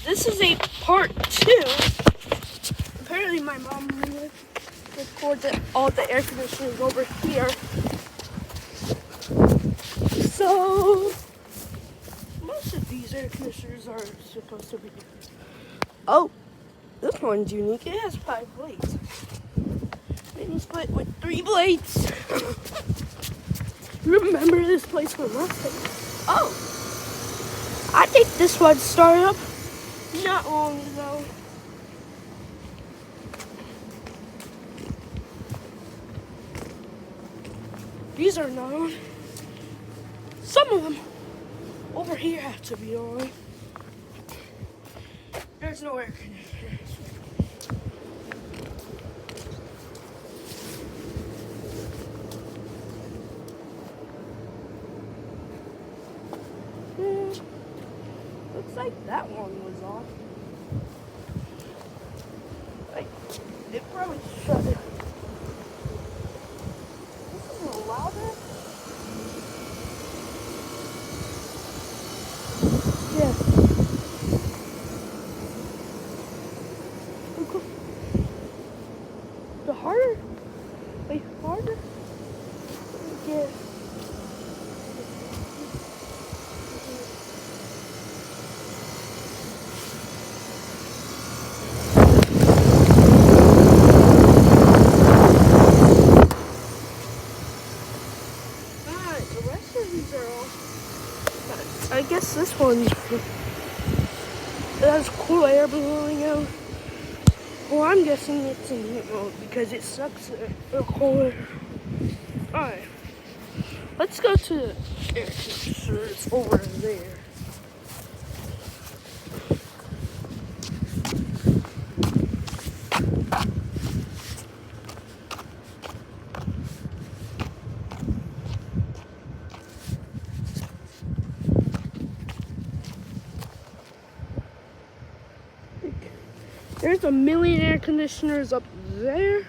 this is a part 2. Apparently my mom recorded all the air conditioners over here. So most of these air conditioners are supposed to be. Oh, this one's unique. It has 5 blades. Mini split with 3 blades. Remember this place from last time? Oh, I think this one started up not long ago. These are not on. Some of them over here have to be on. There's no air conditioner. Looks like that one was off. Like, it probably shut it. This is a little louder. Yeah. The harder? Wait, harder? Yeah. I guess this one has cool air blowing out. Well, I'm guessing it's in heat mode because it sucks the cold air. Alright, let's go to the air conditioners over there. There's a million air conditioners up there.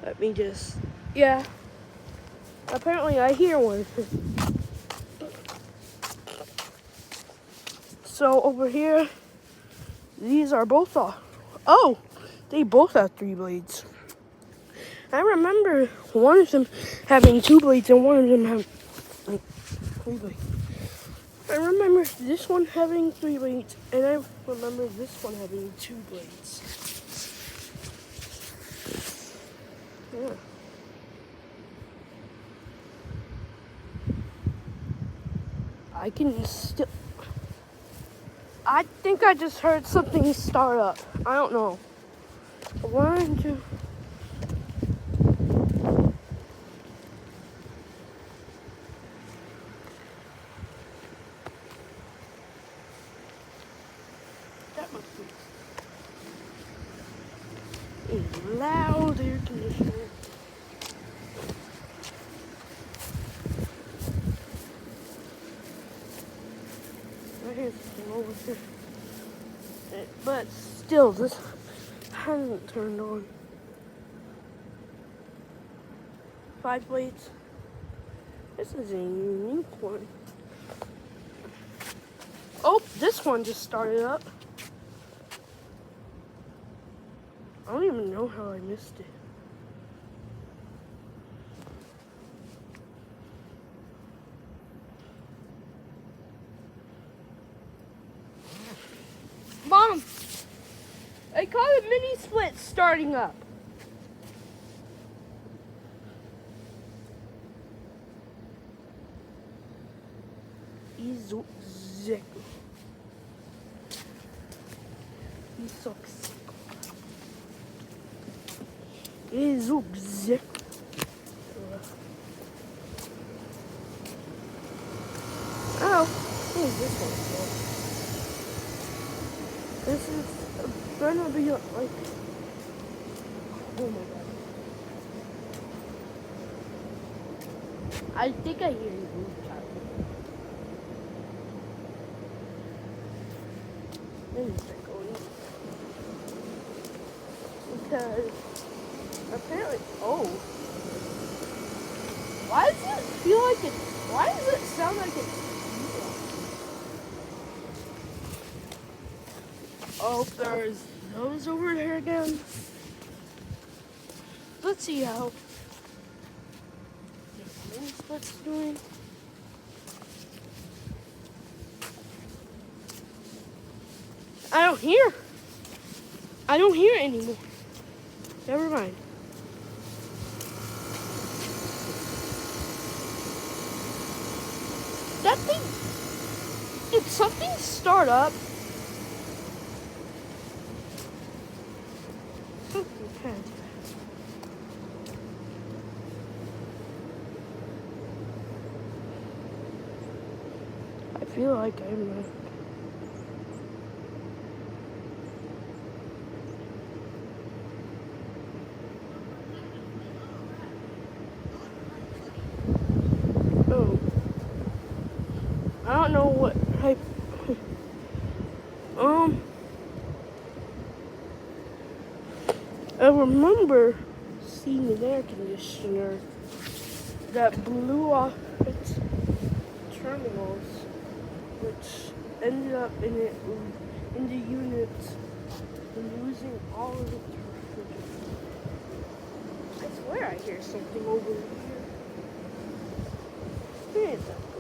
Let me just, yeah. Apparently I hear one. So over here, these are both off. Oh, they both have 3 blades. I remember one of them having 2 blades and one of them having 3 blades. I remember this one having 3 blades, and I remember this one having 2 blades. Yeah. I can still. I think I just heard something start up. I don't know. 1, 2. A loud air conditioner. Right here's over here. But still, this hasn't turned on. 5 blades. This is a unique one. Oh, this one just started up. I don't even know how I missed it. Mom, I caught a mini split starting up. Oh, what is this one for? This is gonna be like, oh my god. I think I hear you, child. Let me start going. Because apparently, oh. Why does it feel like it's, why does it sound like it's Oh, there's those over there again. Let's see how the mini split's doing. I don't hear. I don't hear it anymore. Never mind. That thing, did something start up? Okay. I feel like I'm oh. I don't know what type. I remember seeing an air conditioner that blew off its terminals, which ended up in the unit and losing all of its refrigerant. I swear I hear something over here. Where is that?